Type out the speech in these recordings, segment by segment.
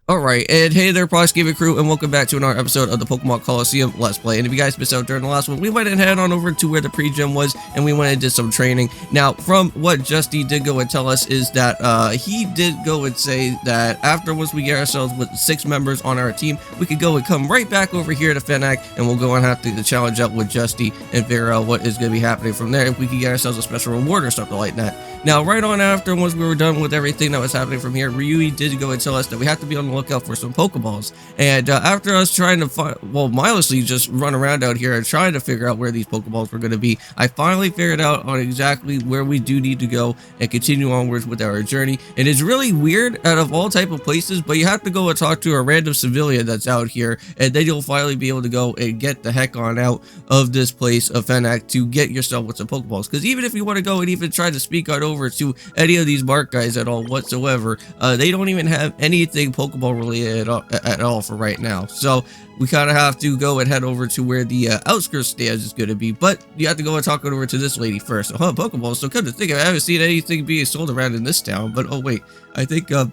Alright, and hey there, Prox Gaming Crew, and welcome back to another episode of the Pokemon Colosseum Let's Play. And if you guys missed out during the last one, we went and head on over to where the pre-gym was, and we went and did some training. Now, from what Justy did go and tell us is that he did go and say that after once we get ourselves with 6 members on our team, we could go and come right back over here to Fennec, and we'll go and have to challenge up with Justy and figure out what is going to be happening from there, if we could get ourselves a special reward or something like that. Now, right on after, once we were done with everything that was happening from here, Ryui did go and tell us that we have to be on the lookout for some Pokeballs. And after us trying to find, well, mindlessly just run around out here and trying to figure out where these Pokeballs were going to be, I finally figured out on exactly where we do need to go and continue onwards with our journey. And it's really weird out of all type of places, but you have to go and talk to a random civilian that's out here, and then you'll finally be able to go and get the heck on out of this place of Fennec to get yourself with some Pokeballs. Because even if you want to go and even try to speak on over to any of these Mark guys at all whatsoever, they don't even have anything Pokeball related at all for right now. So we kind of have to go and head over to where the outskirts stands is going to be, but you have to go and talk over to this lady first. So, Pokeballs. So come to think of it, I haven't seen anything being sold around in this town, but oh wait, I think I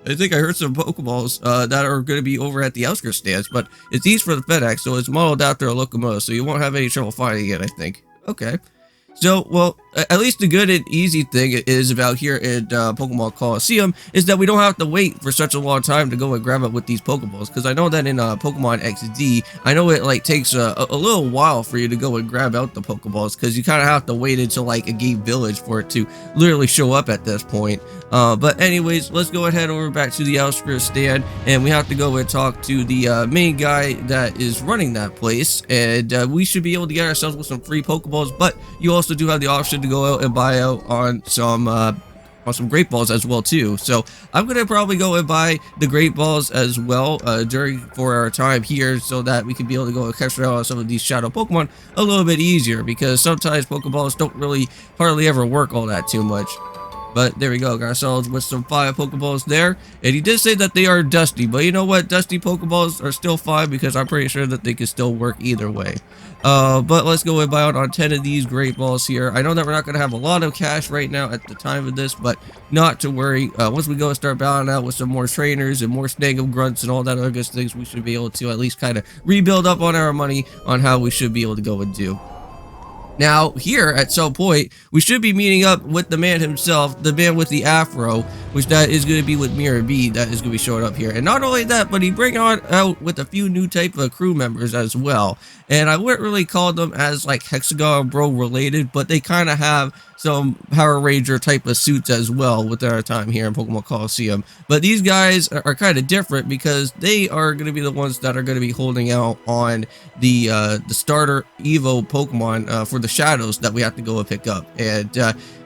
heard some Pokeballs that are going to be over at the outskirts stands, but it's these for the FedEx, so it's modeled after a locomotive, so you won't have any trouble finding it, I think. Okay. So, well, at least the good and easy thing is about here in Pokemon Colosseum is that we don't have to wait for such a long time to go and grab up with these Pokeballs. Because I know that in Pokemon XD, I know it like takes a little while for you to go and grab out the Pokeballs, because you kind of have to wait until like a game village for it to literally show up at this point. But anyways, let's go ahead over back to the outskirts stand, and we have to go and talk to the main guy that is running that place, and we should be able to get ourselves with some free Pokeballs. But you also do have the option to go out and buy out on some Great Balls as well too. So I'm gonna probably go and buy the Great Balls as well for our time here, so that we can be able to go and catch out some of these shadow Pokemon a little bit easier, because sometimes Pokeballs don't really hardly ever work all that too much. But there we go, got ourselves with some 5 Pokeballs there. And he did say that they are dusty, but you know what? Dusty Pokeballs are still fine, because I'm pretty sure that they can still work either way. But let's go and buy out on 10 of these Great Balls here. I know that we're not going to have a lot of cash right now at the time of this, but not to worry. Once we go and start battling out with some more trainers and more Snagem Grunts and all that other good things, we should be able to at least kind of rebuild up on our money on how we should be able to go and do. Now, here, at some point, we should be meeting up with the man himself, the man with the afro, which that is going to be with Mirror B, that is going to be showing up here. And not only that, but he bring out with a few new type of crew members as well. And I wouldn't really call them as, like, Hexagon Bro related, but they kind of have some Power Ranger type of suits as well with our time here in Pokemon Colosseum. But these guys are kind of different, because they are going to be the ones that are going to be holding out on the starter Evo Pokemon for the shadows that we have to go and pick up. And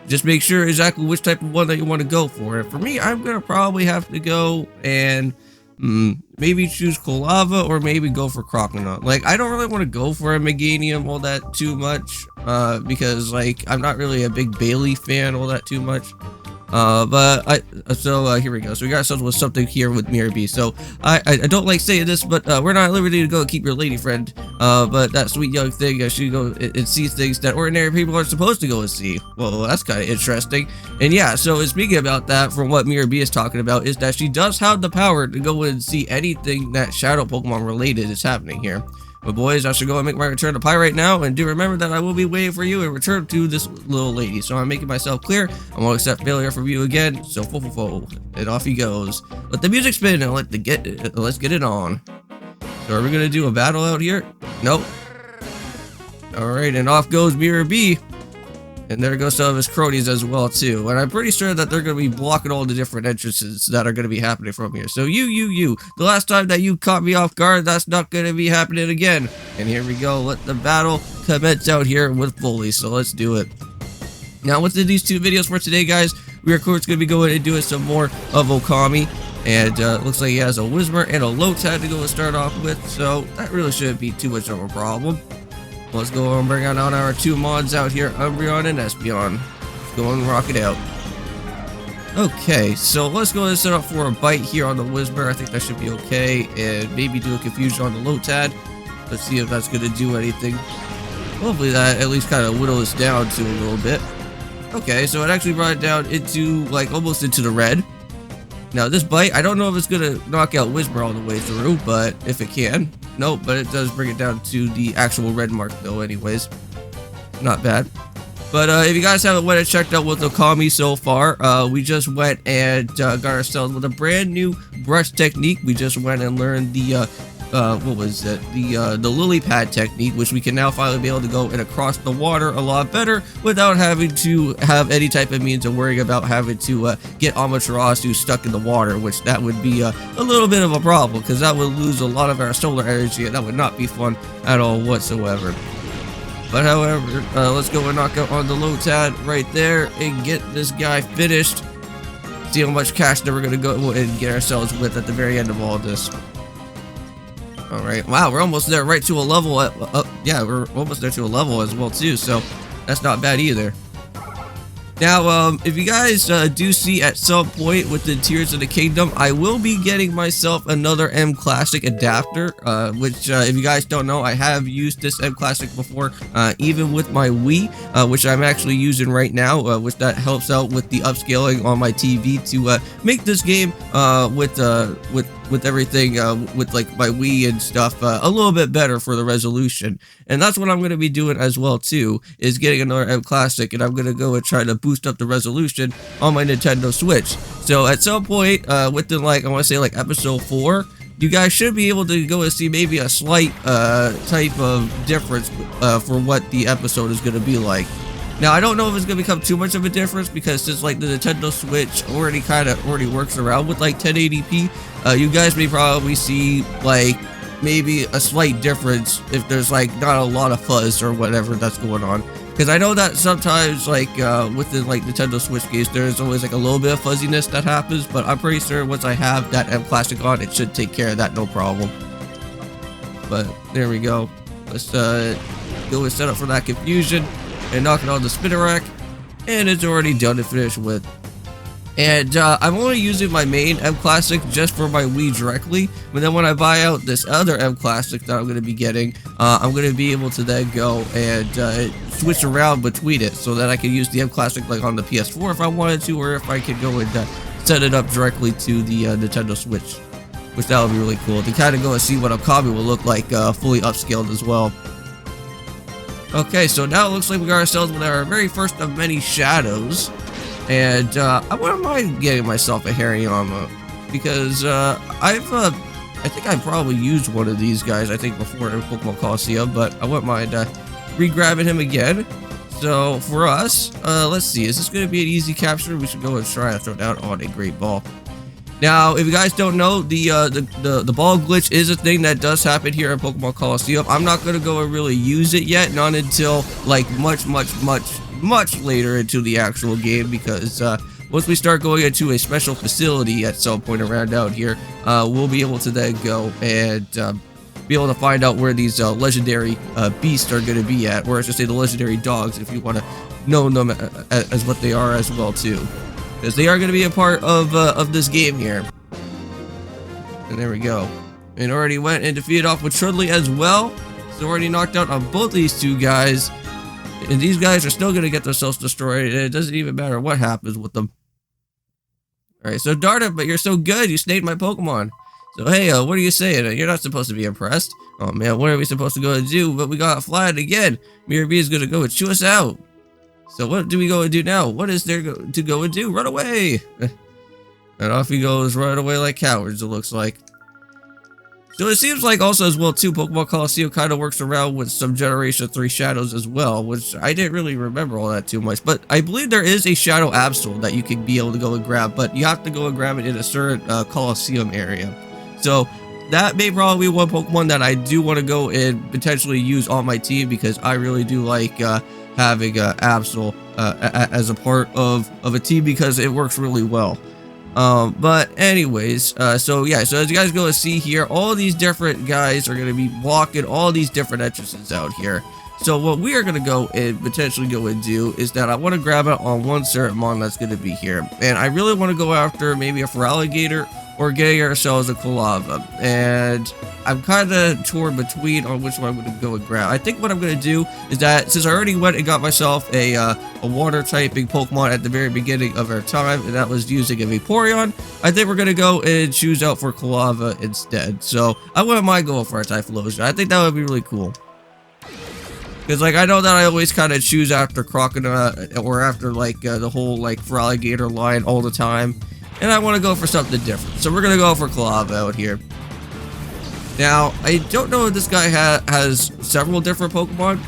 just make sure exactly which type of one that you want to go for. And for me, I'm going to probably have to go and maybe choose Colava, or maybe go for Croconaut. Like, I don't really want to go for a Meganium all that too much, because like I'm not really a big Bailey fan all that too much. Here we go. So we got ourselves with something here with Mirror B. So I don't like saying this, but we're not at liberty to go keep your lady friend. But that sweet young thing, she go and see things that ordinary people are supposed to go and see. Well, that's kind of interesting. And yeah, so speaking about that, from what Mirror B is talking about, is that she does have the power to go and see anything that shadow Pokemon related is happening here. But boys, I should go and make my return to Pyrite now, and do remember that I will be waiting for you in return to this little lady. So I'm making myself clear. I won't accept failure from you again. So and off he goes. Let the music spin and let's get it on. So are we gonna do a battle out here? Nope. All right, and off goes Mirror B. And there goes some of his cronies as well too. And I'm pretty sure that they're going to be blocking all the different entrances that are going to be happening from here. So you, the last time that you caught me off guard, that's not going to be happening again. And here we go. Let the battle commence out here with Foley. So let's do it. Now, within these 2 videos for today, guys, we are of course going to be going and doing some more of Okami. And looks like he has a Whismur and a Lotad to go and start off with. So that really shouldn't be too much of a problem. Let's go and bring on our 2 mods out here, Umbreon and Espeon. Let's go and rock it out. Okay, so let's go and set up for a bite here on the Whismur. I think that should be okay. And maybe do a confusion on the Lotad. Let's see if that's going to do anything. Hopefully that at least kind of whittles us down to a little bit. Okay, so it actually brought it down into, like, almost into the red. Now this bite, I don't know if it's gonna knock out Whisper all the way through, but if it can. Nope, but it does bring it down to the actual red mark though anyways. Not bad. But if you guys haven't went and checked out what Okami so far, we just went and got ourselves with a brand new brush technique. We just went and learned the what was it? The lily pad technique, which we can now finally be able to go and across the water a lot better without having to have any type of means of worrying about having to get Amaterasu stuck in the water, which that would be a little bit of a problem because that would lose a lot of our solar energy and that would not be fun at all whatsoever. But however, let's go and knock out on the low tad right there and get this guy finished. See how much cash that we're going to go and get ourselves with at the very end of all this. Alright, wow, we're almost there right to a level. Yeah, we're almost there to a level as well too, so that's not bad either. Now, if you guys do see at some point with the Tears of the Kingdom, I will be getting myself another M Classic adapter, which if you guys don't know, I have used this M Classic before, even with my Wii, which I'm actually using right now, which that helps out with the upscaling on my TV to make this game with everything with like my Wii and stuff a little bit better for the resolution. And that's what I'm going to be doing as well too, is getting another M Classic, and I'm going to go and try to boost up the resolution on my Nintendo Switch. So at some point within like I want to say like episode 4, you guys should be able to go and see maybe a slight type of difference for what the episode is going to be like. Now, I don't know if it's going to become too much of a difference because since like the Nintendo Switch already works around with like 1080p, you guys may probably see like maybe a slight difference if there's like not a lot of fuzz or whatever that's going on. Because I know that sometimes like within like Nintendo Switch games, there's always like a little bit of fuzziness that happens, but I'm pretty sure once I have that M Classic on, it should take care of that no problem. But there we go. Let's go and set up for that confusion and knock it on the spinner rack, and it's already done and finished with. And I'm only using my main M Classic just for my Wii directly, but then when I buy out this other M Classic that I'm going to be getting, I'm going to be able to then go and switch around between it so that I can use the M Classic like on the PS4 if I wanted to, or if I could go and set it up directly to the Nintendo Switch, which that would be really cool to kind of go and see what Okami will look like fully upscaled as well. Okay, so now it looks like we got ourselves with our very first of many shadows, and I wouldn't mind getting myself a Hariyama because I think I probably used one of these guys I think before in Pokemon Colosseum, but I wouldn't mind re-grabbing him again. So for us, let's see, is this going to be an easy capture? We should go and try to throw down on a Great Ball. Now, if you guys don't know, the ball glitch is a thing that does happen here in Pokemon Colosseum. I'm not going to go and really use it yet, not until like much later into the actual game, because once we start going into a special facility at some point around out here, we'll be able to then go and be able to find out where these legendary beasts are going to be at, or I should say the legendary dogs, if you want to know them as what they are as well too. Because they are going to be a part of this game here. And there we go. And already went and defeated off with Trudley as well. So already knocked out on both these two guys. And these guys are still going to get themselves destroyed. And it doesn't even matter what happens with them. Alright, so Darda, but you're so good. You stayed my Pokemon. So hey, what are you saying? You're not supposed to be impressed. Oh man, what are we supposed to go and do? But we got flying again. Mirror B is going to go and chew us out. So what do we go and do now? What is there to go and do? Run away! And off he goes, right away like cowards, it looks like. So it seems like also as well too, Pokemon Colosseum kind of works around with some Generation 3 shadows as well, which I didn't really remember all that too much. But I believe there is a Shadow Absol that you can be able to go and grab, but you have to go and grab it in a certain Colosseum area. So that may probably be one Pokemon that I do want to go and potentially use on my team, because I really do like having Absol as a part of a team, because it works really well. But anyways, so yeah, so as you guys go to see here, all these different guys are going to be blocking all these different entrances out here. So what we are going to go and potentially go and do is that I want to grab it on one certain mon that's going to be here. And I really want to go after maybe a Feraligatr or getting ourselves a Colava. And I'm kind of torn between on which one I'm going to go and grab. I think what I'm going to do is that since I already went and got myself a water typing Pokemon at the very beginning of our time, and that was using a Vaporeon, I think we're going to go and choose out for Colava instead. So I wouldn't mind going for a Typhlosion. I think that would be really cool. Because, like, I know that I always kind of choose after Crocodile or after, like, the whole, like, Feraligatr line all the time. And I want to go for something different. So we're going to go for Colava out here. Now, I don't know if this guy has several different Pokemon,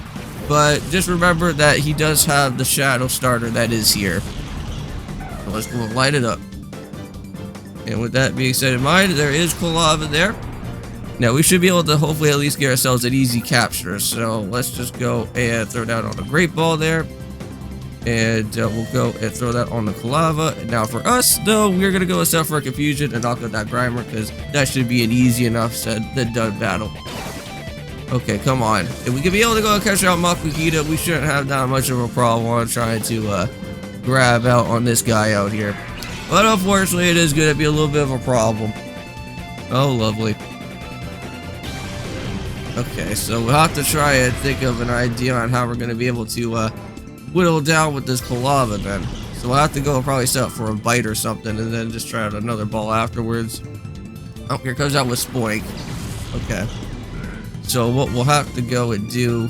but just remember that he does have the Shadow Starter that is here. So let's go light it up. And with that being said in mind, there is Colava there. Now, we should be able to hopefully at least get ourselves an easy capture. So let's just go and throw down on the Great Ball there. And we'll go and throw that on the Colava. Now for us, though, we're going to go with Cipher Confusion and knock out that Grimer, because that should be an easy enough said than done battle. Okay, come on. If we can be able to go and catch out Makuhita, we shouldn't have that much of a problem on trying to grab out on this guy out here. But unfortunately, it is going to be a little bit of a problem. Oh, lovely. Okay, so we'll have to try and think of an idea on how we're going to be able to whittle down with this Colava then. So we'll have to go and probably set up for a bite or something and then just try out another ball afterwards. Oh, here comes out with Spoink. Okay. So what we'll have to go and do,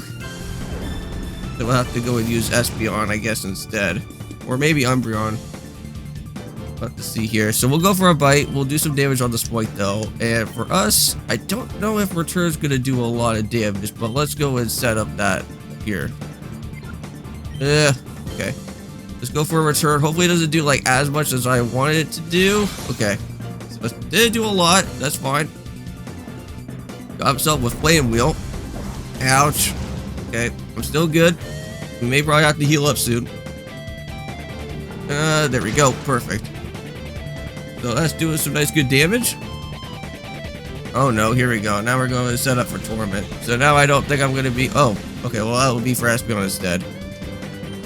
we'll have to go and use Espeon, I guess, instead. Or maybe Umbreon. We'll have to see here. So we'll go for a bite. We'll do some damage on the Spoink though. And for us, I don't know if Return's going to do a lot of damage, but let's go and set up that here. Okay. Let's go for a Return. Hopefully it doesn't do like as much as I wanted it to do. Okay. So it did do a lot. That's fine. Got himself with Flame Wheel. Ouch. Okay. I'm still good. We may probably have to heal up soon. There we go. Perfect. So that's doing some nice good damage. Oh no, here we go. Now we're going to set up for Torment. So now I don't think I'm going to be... Oh, okay. Well, that will be for Espeon instead.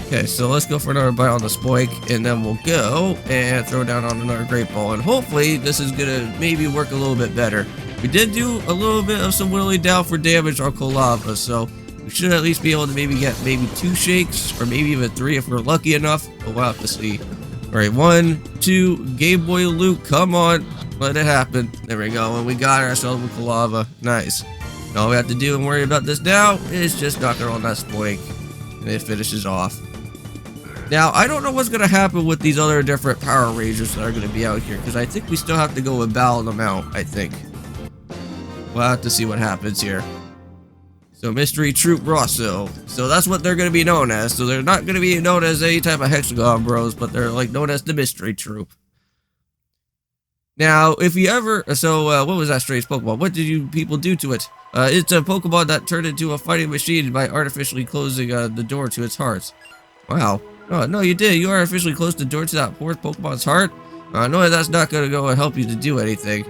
Okay, so let's go for another bite on the Spoink, and then we'll go and throw down on another Great Ball, and hopefully this is gonna maybe work a little bit better. We did do a little bit of some whittling down for damage on Colava, so we should at least be able to maybe get maybe 2 shakes, or maybe even 3 if we're lucky enough, but we'll have to see. Alright, 1, 2, Game Boy Luke, come on, let it happen. There we go, and we got ourselves with Colava. Nice. And all we have to do and worry about this now is just knock her on that Spoink, and it finishes off. Now, I don't know what's going to happen with these other different Power Rangers that are going to be out here, because I think we still have to go and battle them out, I think. We'll have to see what happens here. So, Mystery Troop Rosso. So, that's what they're going to be known as. So, they're not going to be known as any type of Hexagon Bros, but they're, like, known as the Mystery Troop. Now, if you ever... So, what was that strange Pokemon? What did you people do to it? It's a Pokemon that turned into a fighting machine by artificially closing the door to its heart. Wow. Oh, no, you did. You artificially closed the door to that poor Pokemon's heart. I know that's not going to go and help you to do anything.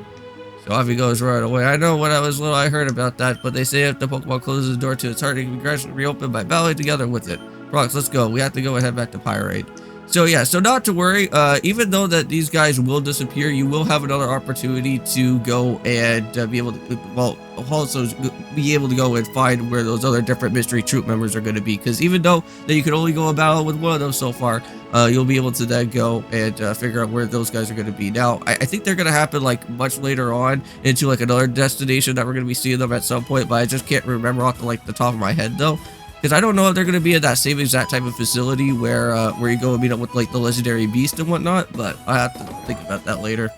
So off he goes right away. I know when I was little I heard about that, but they say if the Pokemon closes the door to its heart, it can be gradually reopened by battling together with it. Prox, let's go. We have to go and head back to Pyrite. So yeah, so not to worry, even though that these guys will disappear, you will have another opportunity to go and be able to, well, also be able to go and find where those other different mystery troop members are going to be. Because even though that you can only go and battle with one of those so far, you'll be able to then go and figure out where those guys are going to be. Now, I think they're going to happen like much later on into like another destination that we're going to be seeing them at some point, but I just can't remember off the top of my head though. Because I don't know if they're going to be at that same exact type of facility where you go and meet up with like the legendary beast and whatnot, but I have to think about that later.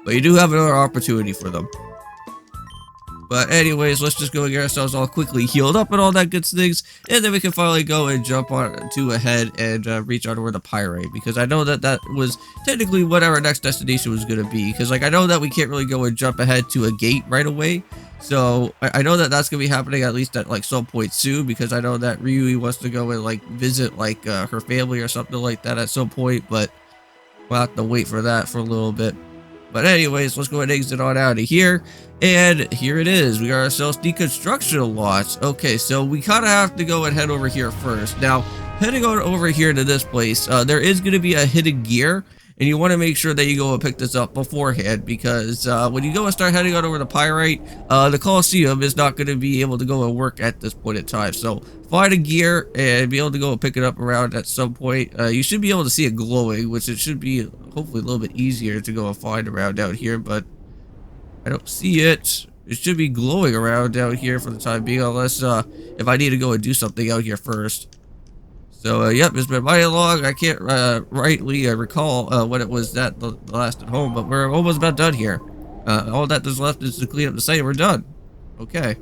But you do have another opportunity for them. But anyways, let's just go and get ourselves all quickly healed up and all that good things, and then we can finally go and jump on to ahead and reach out toward the Pyrite, because I know that that was technically what our next destination was going to be, because like I know that we can't really go and jump ahead to a gate right away. So I know that that's gonna be happening at least at like some point soon, because I know that Ryui wants to go and like visit like her family or something like that at some point, but we'll have to wait for that for a little bit. But anyways, let's go ahead and exit on out of here. And here it is. We got ourselves deconstruction lots. Okay, so we kind of have to go and head over here first. Now, heading on over here to this place, there is going to be a hidden gear. And you want to make sure that you go and pick this up beforehand, because when you go and start heading on over to Pyrite, the Colosseum is not going to be able to go and work at this point in time. So find a gear and be able to go and pick it up around at some point. You should be able to see it glowing, which it should be hopefully a little bit easier to go and find around out here, but I don't see it. It should be glowing around down here for the time being, unless if I need to go and do something out here first. So, yep, it's been mighty long. I can't rightly recall what it was that the last at home, but we're almost about done here. All that is left is to clean up the site. We're done. Okay.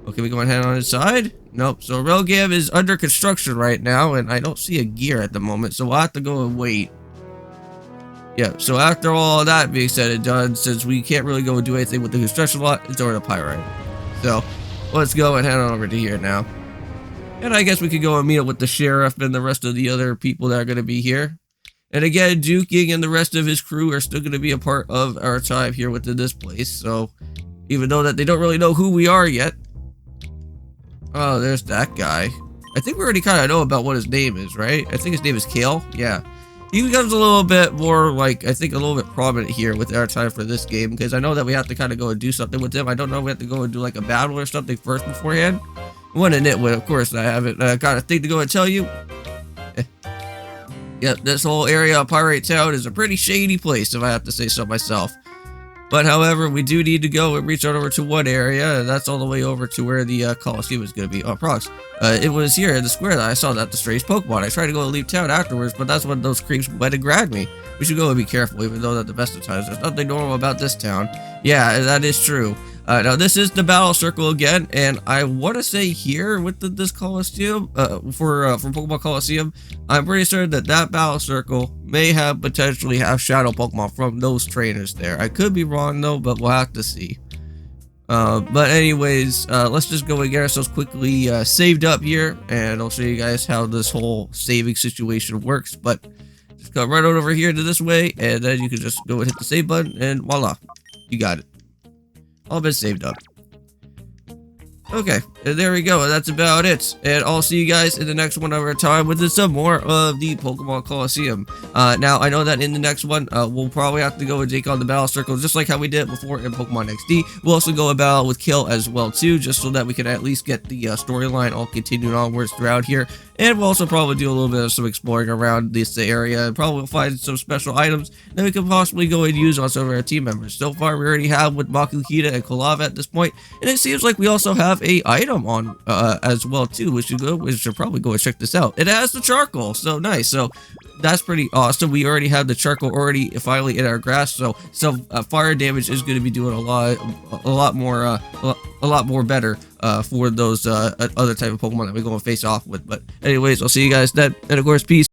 Okay, we go ahead on inside. Nope. So, Railgam is under construction right now, and I don't see a gear at the moment, so we'll have to go and wait. Yeah, so after all that being said and done, since we can't really go and do anything with the construction lot, it's over to Pyrite. So, let's go and head on over to here now. And I guess we could go and meet up with the sheriff and the rest of the other people that are going to be here. And again, Duking and the rest of his crew are still going to be a part of our time here within this place. So, even though that they don't really know who we are yet. Oh, there's that guy. I think we already kind of know about what his name is, right? I think his name is Kale. Yeah. He becomes a little bit more, like, I think a little bit prominent here with our time for this game. Because I know that we have to kind of go and do something with him. I don't know if we have to go and do like a battle or something first beforehand. What a nitwit, of course. I haven't got a thing to go and tell you. Yep, this whole area of Pirate Town is a pretty shady place, if I have to say so myself. But however, we do need to go and reach out over to one area, and that's all the way over to where the Colosseum is going to be. Oh, Prox. It was here in the square that I saw that the strange Pokemon. I tried to go and leave town afterwards, but that's when those creeps went and grabbed me. We should go and be careful, even though at the best of times there's nothing normal about this town. Yeah, that is true. Now this is the battle circle again, and I want to say here with this Colosseum, for Pokemon Colosseum, I'm pretty certain that battle circle may potentially have shadow Pokemon from those trainers there. I could be wrong though, but we'll have to see. But anyways, let's just go and get ourselves quickly saved up here, and I'll show you guys how this whole saving situation works. But just come right on over here to this way, and then you can just go and hit the save button, and voila, you got it. All been saved up. Okay, and there we go. That's about it. And I'll see you guys in the next one of our time with some more of the Pokemon Colosseum. Now, I know that in the next one, we'll probably have to go and take on the battle circle, just like how we did before in Pokemon XD. We'll also go about with Kill as well, too, just so that we can at least get the storyline all continued onwards throughout here. And we'll also probably do a little bit of some exploring around this area, and probably find some special items that we could possibly go and use on some of our team members. So far, we already have with Makukita and Kolava at this point, and it seems like we also have a item on as well too. We should probably go and check this out. It has the charcoal, so nice. So that's pretty awesome. We already have the charcoal already finally in our grasp, so fire damage is going to be doing a lot more better for those other type of Pokemon that we go and face off with. But anyways, I'll see you guys then, and of course, peace.